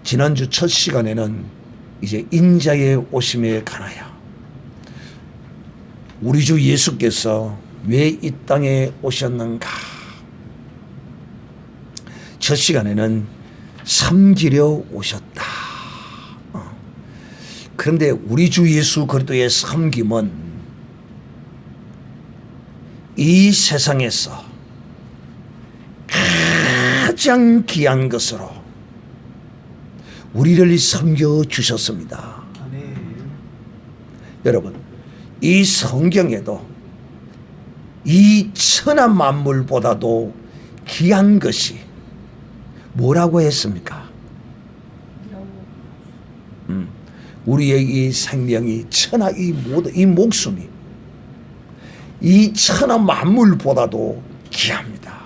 지난주 첫 시간에는 이제 인자의 오심에 관하여 우리 주 예수께서 왜 이 땅에 오셨는가, 첫 시간에는 섬기려 오셨다. 그런데 우리 주 예수 그리스도의 섬김은 이 세상에서 가장 귀한 것으로 우리를 섬겨 주셨습니다. 여러분, 이 성경에도 이 천하 만물보다도 귀한 것이 뭐라고 했습니까? 우리의 이 생명이, 천하 이 모든 이 목숨이 이 천하 만물보다도 귀합니다.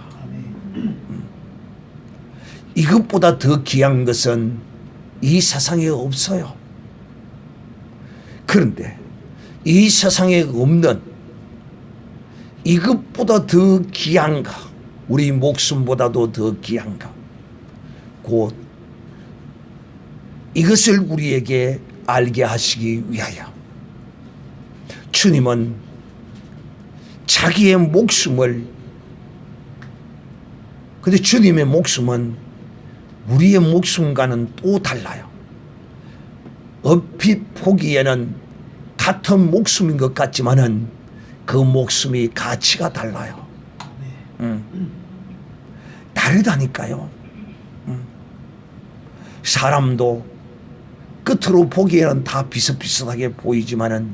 이것보다 더 귀한 것은 이 세상에 없어요. 그런데 이 세상에 없는 이것보다 더 귀한 것, 우리 목숨보다도 더 귀한 것, 곧 이것을 우리에게 알게 하시기 위하여 주님은 자기의 목숨을, 근데 주님의 목숨은 우리의 목숨과는 또 달라요. 얼핏 보기에는 같은 목숨인 것 같지만은 그 목숨이 가치가 달라요. 다르다니까요. 사람도 끝으로 보기에는 다 비슷비슷하게 보이지만은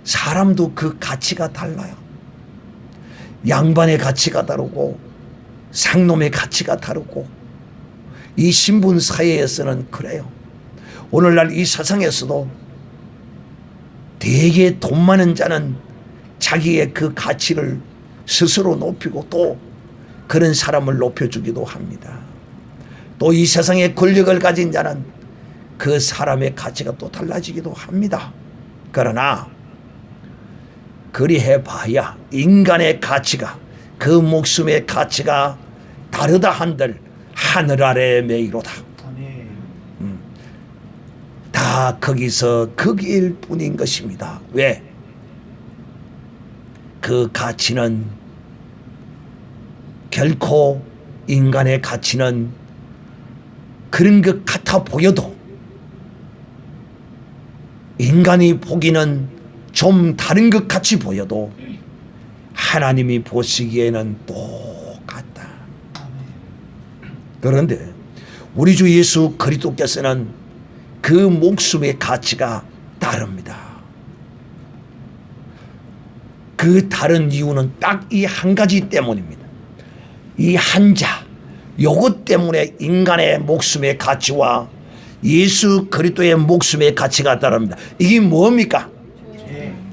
사람도 그 가치가 달라요. 양반의 가치가 다르고 상놈의 가치가 다르고, 이 신분 사회에서는 그래요. 오늘날 이 세상에서도 되게 돈 많은 자는 자기의 그 가치를 스스로 높이고 또 그런 사람을 높여주기도 합니다. 또 이 세상에 권력을 가진 자는 그 사람의 가치가 또 달라지기도 합니다. 그러나 그리해 봐야 인간의 가치가, 그 목숨의 가치가 다르다 한들 하늘 아래 메이로다. 다 거기서 거기일 뿐인 것입니다. 왜? 그 가치는 결코, 인간의 가치는 그런 것 같아 보여도 인간이 보기는 좀 다른 것 같이 보여도 하나님이 보시기에는 똑같다. 그런데 우리 주 예수 그리스도께서는 그 목숨의 가치가 다릅니다. 그 다른 이유는 딱 이 한 가지 때문입니다. 이 한 자, 요것 때문에 인간의 목숨의 가치와 예수 그리스도의 목숨의 가치가 다릅니다. 이게 뭡니까?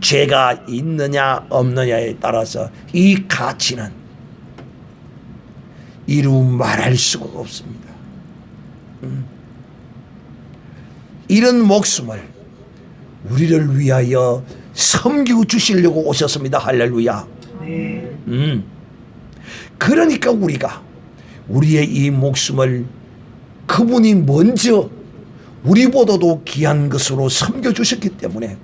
죄가 있느냐 없느냐에 따라서 이 가치는 이루 말할 수가 없습니다. 이런 목숨을 우리를 위하여 섬기고 주시려고 오셨습니다. 할렐루야. 그러니까 우리가 우리의 이 목숨을 그분이 먼저 우리보다도 귀한 것으로 섬겨주셨기 때문에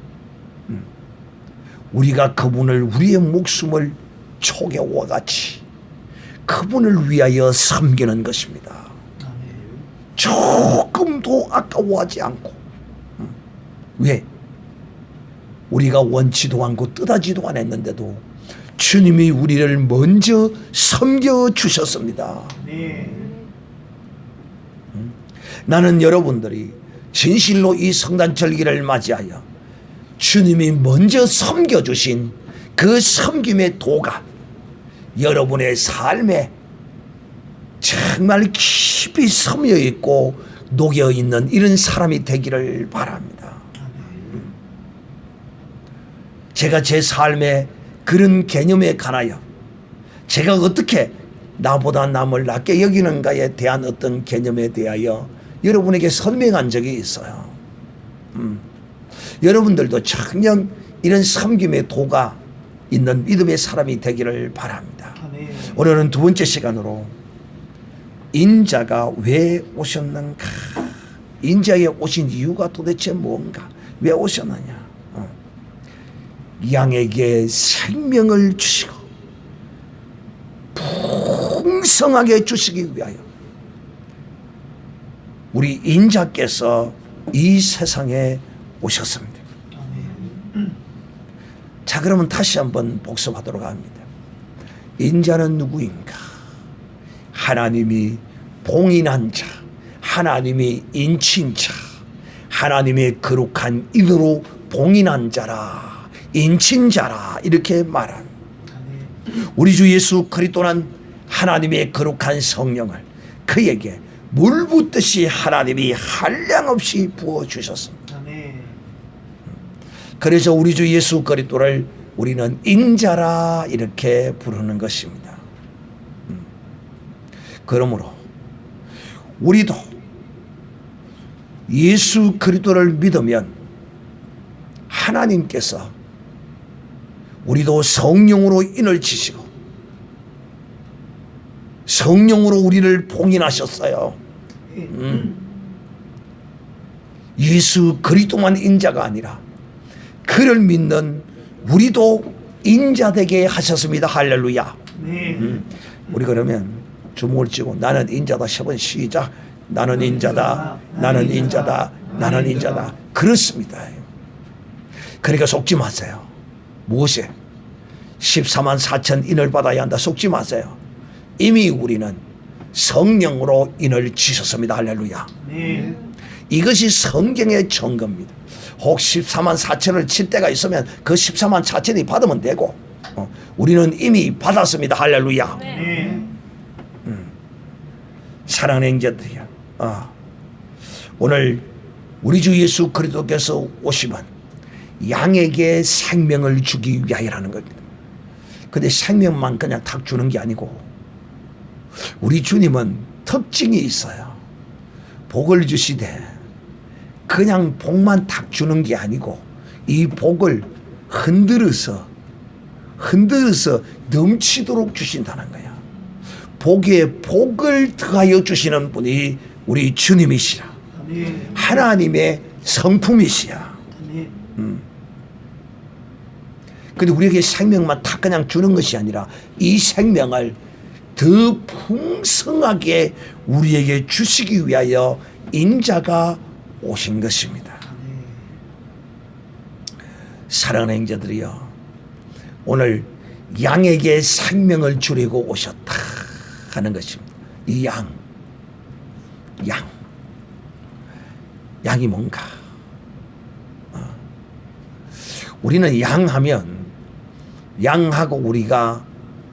우리가 그분을, 우리의 목숨을 초계와 같이 그분을 위하여 섬기는 것입니다. 조금도 아까워하지 않고. 왜? 우리가 원치도 않고 뜻하지도 않았는데도 주님이 우리를 먼저 섬겨주셨습니다. 나는 여러분들이 진실로 이 성탄절기를 맞이하여 주님이 먼저 섬겨주신 그 섬김의 도가 여러분의 삶에 정말 깊이 스며 있고 녹여 있는 이런 사람이 되기를 바랍니다. 제가 제 삶에 그런 개념에 관하여 제가 어떻게 나보다 남을 낮게 여기는가에 대한 어떤 개념에 대하여 여러분에게 설명한 적이 있어요. 여러분들도 정녕 이런 섬김의 도가 있는 믿음의 사람이 되기를 바랍니다. 오늘은 두 번째 시간으로 인자가 왜 오셨는가 인자에 오신 이유가 도대체 뭔가? 왜 오셨느냐? 양에게 생명을 주시고 풍성하게 주시기 위하여 우리 인자께서 이 세상에 오셨습니다. 자, 그러면 다시 한번 복습하도록 합니다. 인자는 누구인가? 하나님이 봉인한 자, 하나님이 인친 자, 하나님의 거룩한 이름으로 봉인한 자라, 인친 자라, 이렇게 말한 우리 주 예수 그리스도는 하나님의 거룩한 성령을 그에게 물 붓듯이 하나님이 한량없이 부어주셨습니다. 그래서 우리 주 예수 그리스도를 우리는 인자라 이렇게 부르는 것입니다. 그러므로 우리도 예수 그리스도를 믿으면 하나님께서 우리도 성령으로 인을 치시고 성령으로 우리를 봉인하셨어요. 예수 그리스도만 인자가 아니라 그를 믿는 우리도 인자되게 하셨습니다. 할렐루야. 우리 그러면 주먹을 쥐고 나는 인자다 10번 시작. 나는 인자다. 나는 인자다. 나는 인자다. 그렇습니다. 그러니까 속지 마세요. 무엇에? 14만 4천 인을 받아야 한다. 속지 마세요. 이미 우리는 성령으로 인을 치셨습니다. 할렐루야. 이것이 성경의 증거입니다. 혹 14만 4천을 칠 때가 있으면 그 14만 4천이 받으면 되고 우리는 이미 받았습니다. 할렐루야. 사랑하는 형제들이야, 오늘 우리 주 예수 그리스도께서 오시면 양에게 생명을 주기 위하여라는 겁니다. 근데 생명만 그냥 탁 주는 게 아니고 우리 주님은 특징이 있어요. 복을 주시되 그냥 복만 탁 주는 게 아니고 이 복을 흔들어서 넘치도록 주신다는 거야. 복에 복을 더하여 주시는 분이 우리 주님이시라. 하나님의 성품이시야. 근데 우리에게 생명만 다 그냥 주는 것이 아니라 이 생명을 더 풍성하게 우리에게 주시기 위하여 인자가 오신 것입니다. 사랑하는 형제들이여, 오늘 양에게 생명을 주려고 오셨다 하는 것입니다. 이 양이 뭔가? 우리는 양하면 양하고 우리가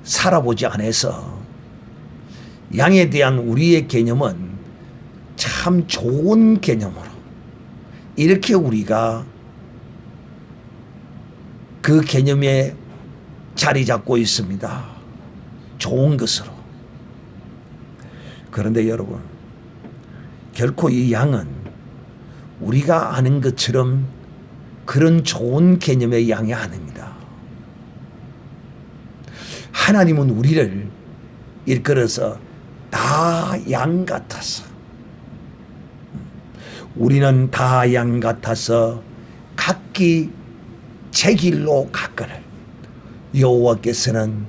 살아보지 않아서 양에 대한 우리의 개념은 참 좋은 개념으로 이렇게 우리가 그 개념에 자리 잡고 있습니다. 좋은 것으로. 그런데 여러분, 결코 이 양은 우리가 아는 것처럼 그런 좋은 개념의 양이 아닙니다. 하나님은 우리를 일컬어서 다 양 같아서, 우리는 다 양 같아서 각기 제 길로 갔거늘 여호와께서는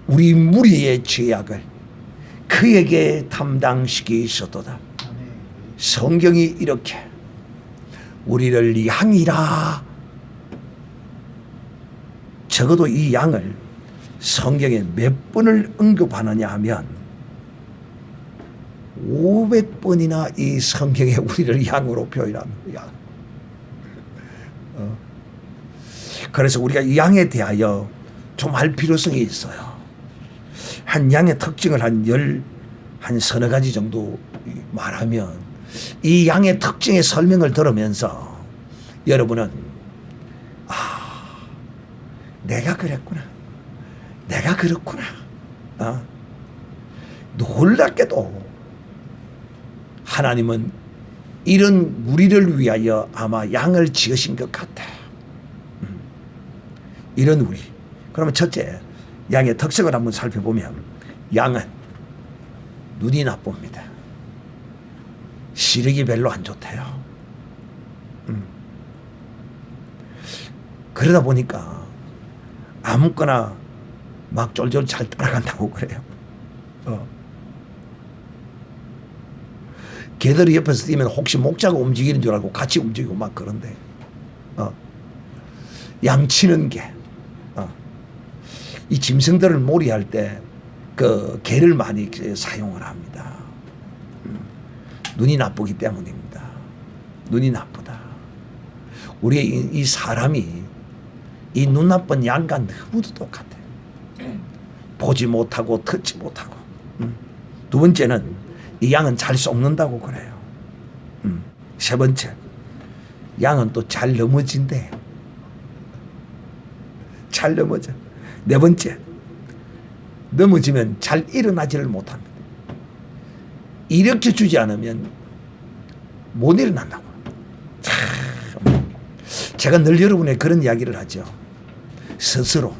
우리 무리의 죄악을 그에게 담당시키셨도다. 성경이 이렇게 우리를 양이라, 적어도 이 양을 성경에 몇 번을 언급하느냐 하면 500번이나 이 성경에 우리를 양으로 표현합니다. 그래서 우리가 이 양에 대하여 좀 알 필요성이 있어요. 한 양의 특징을 한 서너 가지 정도 말하면 이 양의 특징의 설명을 들으면서 여러분은 내가 그랬구나, 내가 그렇구나, 놀랍게도 하나님은 이런 우리를 위하여 아마 양을 지으신 것 같아. 이런 우리. 그러면 첫째, 양의 특성을 한번 살펴보면 양은 눈이 나쁩니다. 시력이 별로 안 좋대요. 그러다 보니까 아무거나 막 쫄쫄 잘 따라간다고 그래요. 개들이 옆에서 뛰면 혹시 목자가 움직이는 줄 알고 같이 움직이고 막 그런데 양치는 개, 이 짐승들을 몰이할 때 그 개를 많이 사용을 합니다. 눈이 나쁘기 때문입니다. 눈이 나쁘다. 우리 이 사람이 이 눈 나쁜 양과 너무도 똑같아요. 보지 못하고 듣지 못하고. 두 번째는 이 양은 잘 썩는다고 그래요. 세 번째, 양은 또 잘 넘어진대요. 잘 넘어져. 네 번째, 넘어지면 잘 일어나지를 못합니다. 일으켜 주지 않으면 못 일어난다고. 참. 제가 늘 여러분의 그런 이야기를 하죠. 스스로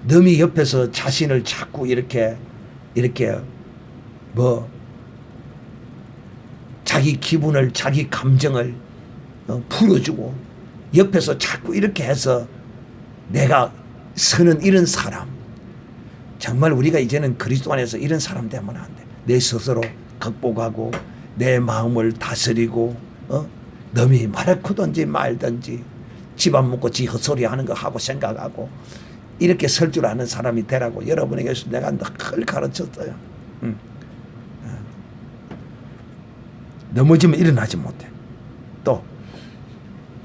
남이 옆에서 자신을 자꾸 이렇게 뭐 자기 기분을, 자기 감정을 풀어주고 옆에서 자꾸 이렇게 해서 내가 서는 이런 사람, 정말 우리가 이제는 그리스도 안에서 이런 사람 되면 안 돼. 내 스스로 극복하고 내 마음을 다스리고 남이 말했든지 말든지 집 안 먹고 지 헛소리 하는 거 하고 생각하고 이렇게 설 줄 아는 사람이 되라고 여러분에게 내가 늘 가르쳤어요. 넘어지면 일어나지 못해. 또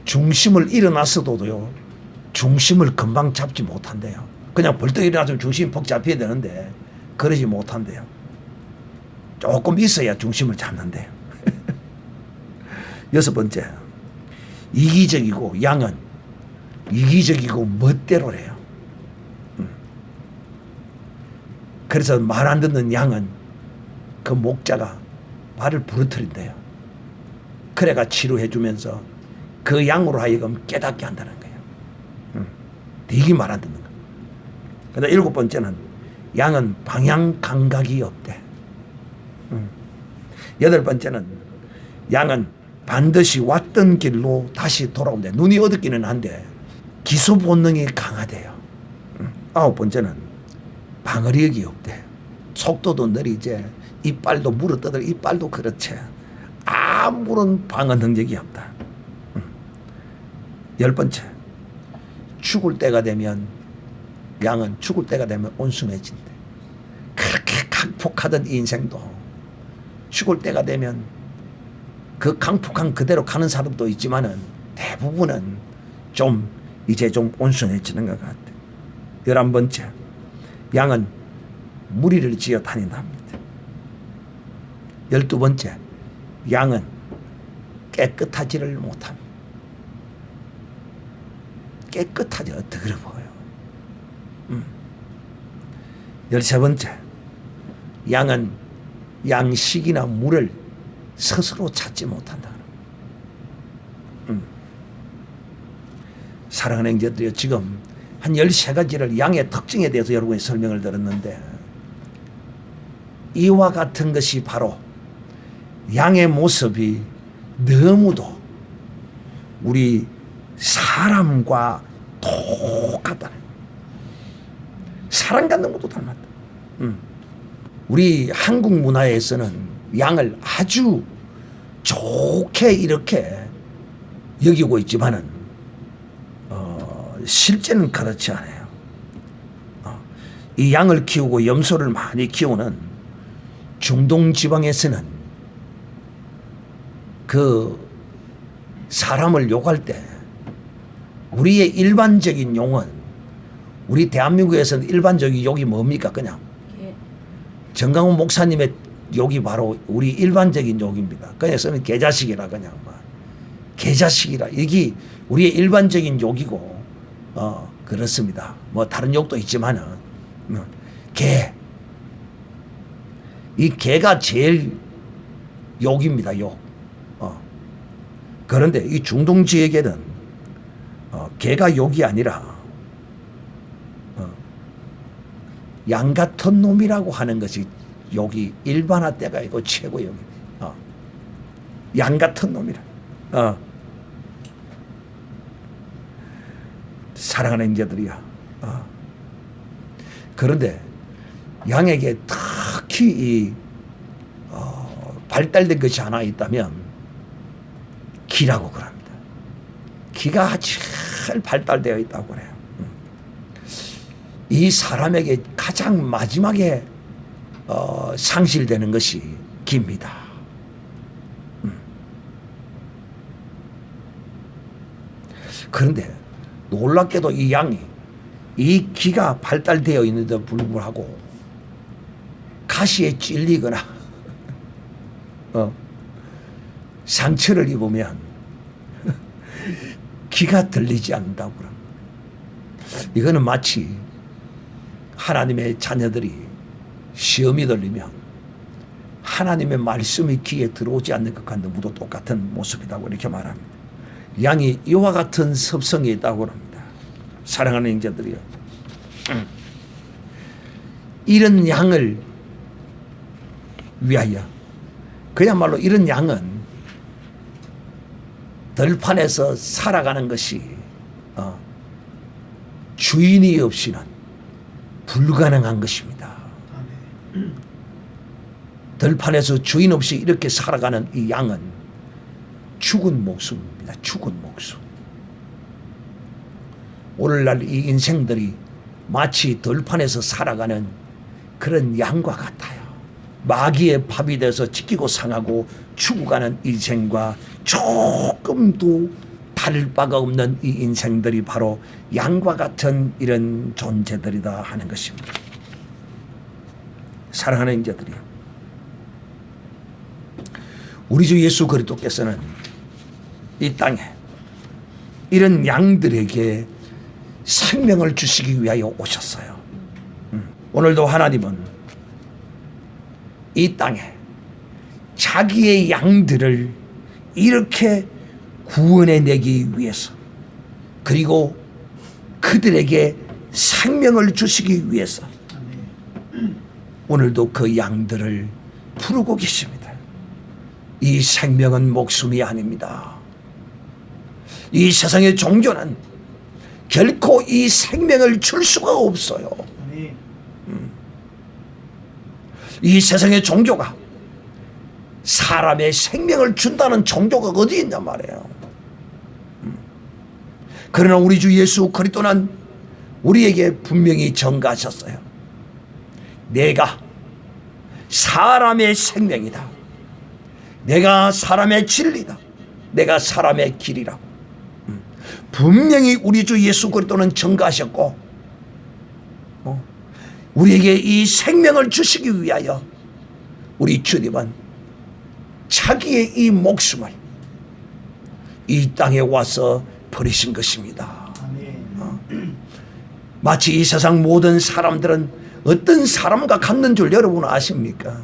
중심을 일어났어도요, 중심을 금방 잡지 못한대요. 그냥 벌떡 일어나서 중심이 퍽 잡혀야 되는데 그러지 못한대요. 조금 있어야 중심을 잡는데요. 여섯 번째, 이기적이고 양은 이기적이고 멋대로래요. 그래서 말 안 듣는 양은 그 목자가 발을 부러뜨린대요. 그래가 치료해 주면서 그 양으로 하여금 깨닫게 한다는 거예요. 되게 말 안 듣는 거. 그다음 일곱 번째는 양은 방향 감각이 없대. 여덟 번째는 양은 반드시 왔던 길로 다시 돌아온대. 눈이 어둡기는 한데 기소 본능이 강하대요. 아홉 번째는 방어력이 없대. 속도도 느리지, 이빨도 물어뜯을 이빨도 그렇지, 아무런 방어 능력이 없다. 열 번째, 죽을 때가 되면 양은 죽을 때가 되면 온순해진대. 그렇게 강폭하던 인생도 죽을 때가 되면 그 강폭한 그대로 가는 사람도 있지만은 대부분은 좀 이제 좀 온순해지는 것 같아. 11번째, 양은 무리를 지어 다닌답니다. 12번째, 양은 깨끗하지를 못합니다. 깨끗하지 더러워요. 13번째, 양은 양식이나 물을 스스로 찾지 못한다. 사랑하는 형제들이요, 지금 한 13가지를 양의 특징에 대해서 여러분이 설명을 들었는데, 이와 같은 것이 바로 양의 모습이 너무도 우리 사람과 똑같다는, 사람 같는 것도 닮았다. 우리 한국 문화에서는 양을 아주 좋게 이렇게 여기고 있지만은 실제는 그렇지 않아요. 이 양을 키우고 염소를 많이 키우는 중동 지방에서는 그 사람을 욕할 때 우리의 일반적인 용은, 우리 대한민국에서는 일반적인 욕이 뭡니까? 그냥 정강훈 목사님의 욕이 바로 우리 일반적인 욕입니다. 그냥 쓰면 개자식이라, 그냥 막 개자식이라, 이게 우리의 일반적인 욕이고, 그렇습니다. 뭐 다른 욕도 있지만은 개, 이 개가 제일 욕입니다. 욕. 그런데 이 중동 지역에는 개가 욕이 아니라 양 같은 놈이라고 하는 것이 욕이 일반화 때가 있고 최고 욕입니다. 양 같은 놈이라. 사랑하는 형제들이야. 그런데 양에게 특히 발달된 것이 하나 있다면 기라고 그럽니다. 기가 제일 발달되어 있다고 그래요. 이 사람에게 가장 마지막에 상실되는 것이 기입니다. 그런데 놀랍게도 이 양이 이 기가 발달되어 있는데도 불구하고 가시에 찔리거나 상처를 입으면 기가 들리지 않는다고 그럽니다. 이거는 마치 하나님의 자녀들이 시험이 들리면 하나님의 말씀이 귀에 들어오지 않는 것 같은 무도 똑같은 모습이라고 이렇게 말합니다. 양이 이와 같은 습성이 있다고 합니다. 사랑하는 형제들이요. 이런 양을 위하여, 그야말로 이런 양은 들판에서 살아가는 것이 주인이 없이는 불가능한 것입니다. 들판에서 주인 없이 이렇게 살아가는 이 양은 죽은 목숨입니다. 죽은 목숨. 오늘날 이 인생들이 마치 들판에서 살아가는 그런 양과 같아요. 마귀의 밥이 돼서 지키고 상하고 죽어가는 인생과 조금도 다를 바가 없는 이 인생들이 바로 양과 같은 이런 존재들이다 하는 것입니다. 사랑하는 형제들이요, 우리 주 예수 그리스도께서는 이 땅에 이런 양들에게 생명을 주시기 위하여 오셨어요. 오늘도 하나님은 이 땅에 자기의 양들을 이렇게 구원해내기 위해서, 그리고 그들에게 생명을 주시기 위해서 오늘도 그 양들을 부르고 계십니다. 이 생명은 목숨이 아닙니다. 이 세상의 종교는 결코 이 생명을 줄 수가 없어요. 이 세상의 종교가 사람의 생명을 준다는 종교가 어디 있냔 말이에요. 그러나 우리 주 예수 그리스도는 우리에게 분명히 전가하셨어요. 내가 사람의 생명이다. 내가 사람의 진리다. 내가 사람의 길이라고 분명히 우리 주 예수 그리스도는 전가하셨고, 우리에게 이 생명을 주시기 위하여 우리 주님은 자기의 이 목숨을 이 땅에 와서 버리신 것입니다. 마치 이 세상 모든 사람들은 어떤 사람과 같는 줄 여러분 아십니까?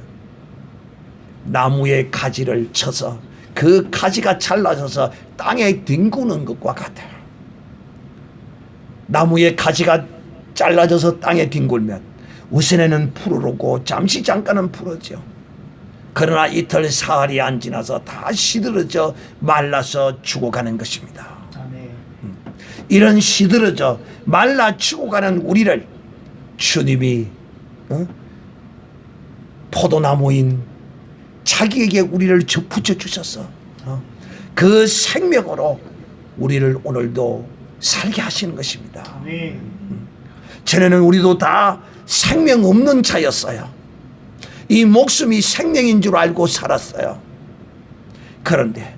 나무에 가지를 쳐서 그 가지가 잘라져서 땅에 뒹구는 것과 같아요. 나무에 가지가 잘라져서 땅에 뒹굴면 우선에는 푸르르고 잠깐은 푸르죠. 그러나 이틀 사흘이 안 지나서 다 시들어져 말라서 죽어가는 것입니다. 이런 시들어져 말라 죽어가는 우리를 주님이 포도나무인 자기에게 우리를 접붙여 주셔서 그 생명으로 우리를 오늘도 살게 하시는 것입니다. 전에는 우리도 다 생명 없는 자였어요. 이 목숨이 생명인 줄 알고 살았어요. 그런데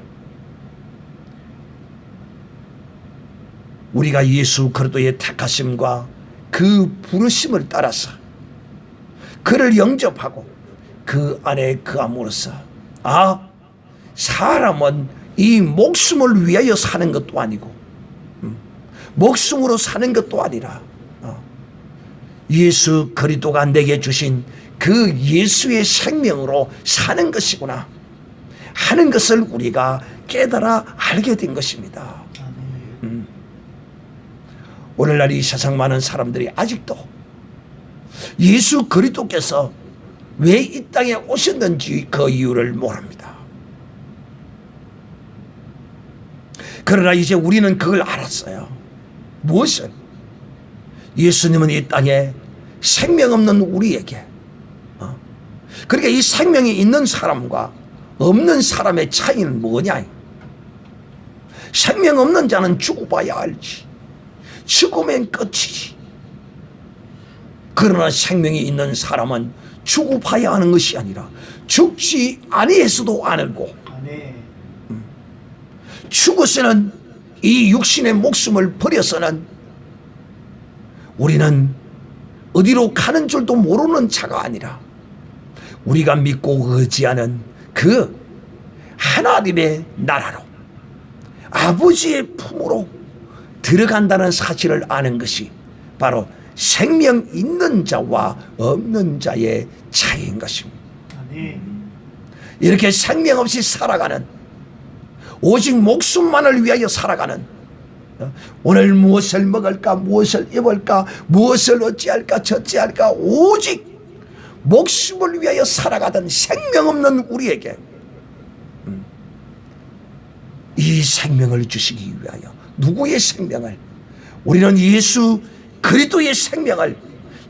우리가 예수 그리스도의 택하심과 그 부르심을 따라서 그를 영접하고 그 안에 거함으로써 사람은 이 목숨을 위하여 사는 것도 아니고 목숨으로 사는 것도 아니라 예수 그리스도가 내게 주신 그 예수의 생명으로 사는 것이구나 하는 것을 우리가 깨달아 알게 된 것입니다. 오늘날 이 세상 많은 사람들이 아직도 예수 그리스도께서 왜 이 땅에 오셨는지 그 이유를 모릅니다. 그러나 이제 우리는 그걸 알았어요. 무엇을? 예수님은 이 땅에 생명 없는 우리에게, 그러니까 이 생명이 있는 사람과 없는 사람의 차이는 뭐냐? 생명 없는 자는 죽어봐야 알지. 죽으면 끝이지. 그러나 생명이 있는 사람은 죽어봐야 하는 것이 아니라 죽지 아니해서도 알고, 죽어서는 이 육신의 목숨을 버려서는 우리는 어디로 가는 줄도 모르는 자가 아니라 우리가 믿고 의지하는 그 하나님의 나라로, 아버지의 품으로 들어간다는 사실을 아는 것이 바로 생명 있는 자와 없는 자의 차이인 것입니다. 이렇게 생명 없이 살아가는, 오직 목숨만을 위하여 살아가는, 오늘 무엇을 먹을까, 무엇을 입을까, 무엇을 어찌할까 저찌할까, 오직 목숨을 위하여 살아가던 생명 없는 우리에게 이 생명을 주시기 위하여, 누구의 생명을? 우리는 예수 그리스도의 생명을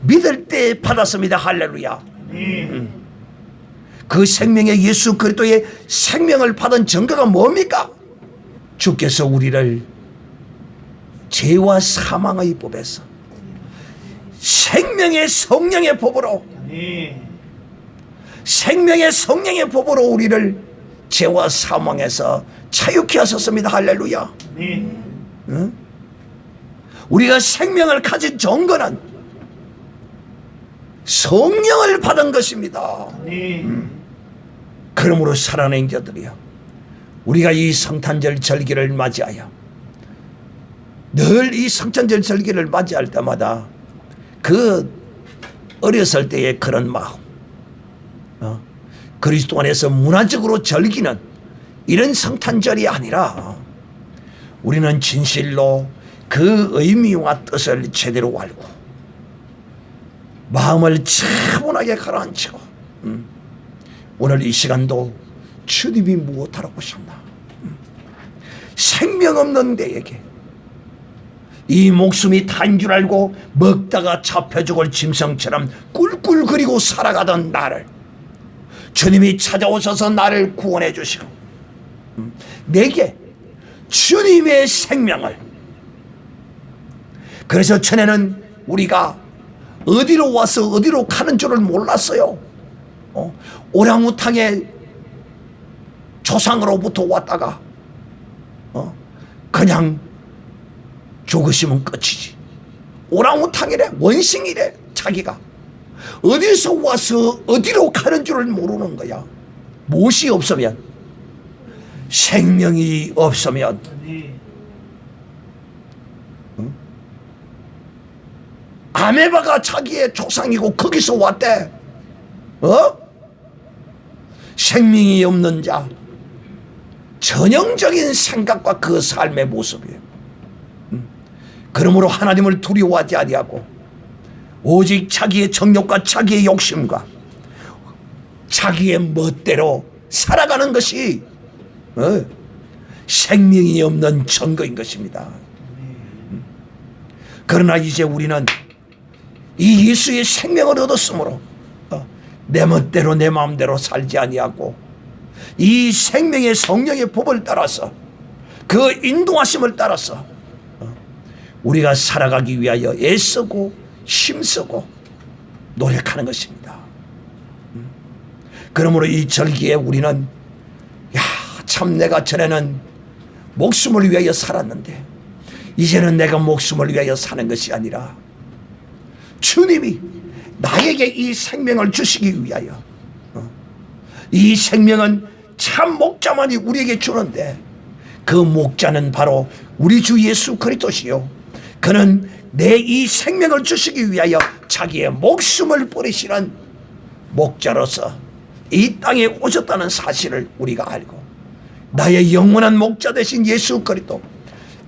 믿을 때 받았습니다. 할렐루야. 그 생명의 예수 그리스도의 생명을 받은 증거가 뭡니까? 주께서 우리를 죄와 사망의 법에서 생명의 성령의 법으로, 생명의 성령의 법으로 우리를 죄와 사망에서 자유케 하셨습니다. 할렐루야. 응? 우리가 생명을 가진 증거는 성령을 받은 것입니다. 그러므로 살아낸 자들이요, 우리가 이 성탄절 절기를 맞이하여 늘 이 성탄절 절기를 맞이할 때마다 그 어렸을 때의 그런 마음, 그리스도 안에서 문화적으로 즐기는 이런 성탄절이 아니라 우리는 진실로 그 의미와 뜻을 제대로 알고 마음을 차분하게 가라앉히고, 오늘 이 시간도 주님이 무엇하러 오셨나, 생명 없는 데에게 이 목숨이 탄 줄 알고 먹다가 잡혀 죽을 짐승처럼 꿀꿀거리고 살아가던 나를 주님이 찾아오셔서 나를 구원해 주시고 내게 주님의 생명을, 그래서 전에는 우리가 어디로 와서 어디로 가는 줄을 몰랐어요. 오랑우탕의 조상으로부터 왔다가 그냥 죽으시면 끝이지. 오랑우탕이래, 원숭이래. 자기가 어디서 와서 어디로 가는 줄을 모르는 거야. 무엇이 없으면, 생명이 없으면, 아메바가 자기의 조상이고 거기서 왔대. 생명이 없는 자, 전형적인 생각과 그 삶의 모습이에요. 그러므로 하나님을 두려워하지 아니하고 오직 자기의 정욕과 자기의 욕심과 자기의 멋대로 살아가는 것이 생명이 없는 증거인 것입니다. 그러나 이제 우리는 이 예수의 생명을 얻었으므로 내 멋대로 내 마음대로 살지 아니하고 이 생명의 성령의 법을 따라서, 그 인도하심을 따라서 우리가 살아가기 위하여 애쓰고 힘쓰고 노력하는 것입니다. 그러므로 이 절기에 우리는 참 내가 전에는 목숨을 위하여 살았는데 이제는 내가 목숨을 위하여 사는 것이 아니라 주님이 나에게 이 생명을 주시기 위하여, 이 생명은 참 목자만이 우리에게 주는데 그 목자는 바로 우리 주 예수 그리스도시요, 그는 내 이 생명을 주시기 위하여 자기의 목숨을 버리시는 목자로서 이 땅에 오셨다는 사실을 우리가 알고, 나의 영원한 목자 되신 예수 그리스도,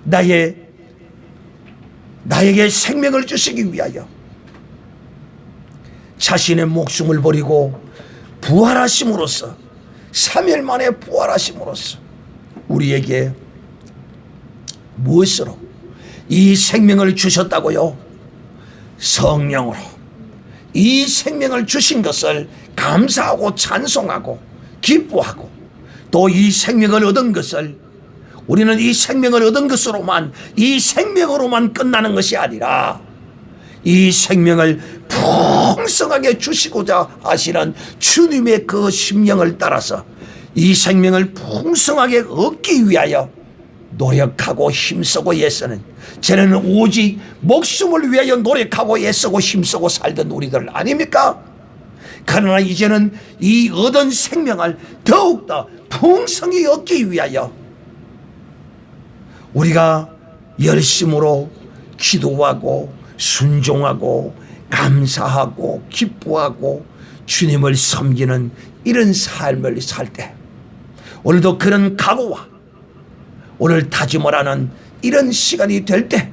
나에게 생명을 주시기 위하여 자신의 목숨을 버리고 부활하심으로써, 3일 만에 부활하심으로써 우리에게 무엇으로? 이 생명을 주셨다고요? 성령으로. 이 생명을 주신 것을 감사하고 찬송하고 기뻐하고, 또 이 생명을 얻은 것을, 우리는 이 생명을 얻은 것으로만, 이 생명으로만 끝나는 것이 아니라 이 생명을 풍성하게 주시고자 하시는 주님의 그 심령을 따라서 이 생명을 풍성하게 얻기 위하여 노력하고 힘쓰고 애쓰는, 쟤네는 오직 목숨을 위하여 노력하고 애쓰고 힘쓰고 살던 우리들 아닙니까? 그러나 이제는 이 얻은 생명을 더욱더 풍성히 얻기 위하여 우리가 열심으로 기도하고 순종하고 감사하고 기뻐하고 주님을 섬기는 이런 삶을 살 때, 오늘도 그런 각오와 오늘 다짐을 하는 이런 시간이 될 때,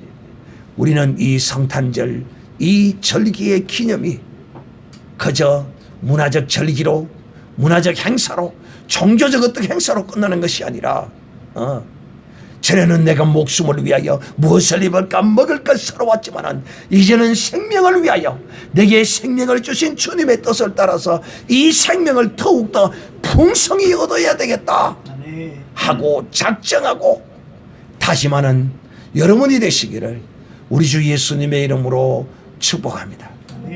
우리는 이 성탄절, 이 절기의 기념이 그저 문화적 절기로, 문화적 행사로, 종교적 어떤 행사로 끝나는 것이 아니라, 전에는 내가 목숨을 위하여 무엇을 입을까 먹을까 살아왔지만은 이제는 생명을 위하여 내게 생명을 주신 주님의 뜻을 따라서 이 생명을 더욱더 풍성히 얻어야 되겠다 하고 작정하고 다짐하는 여러분이 되시기를 우리 주 예수님의 이름으로 축복합니다.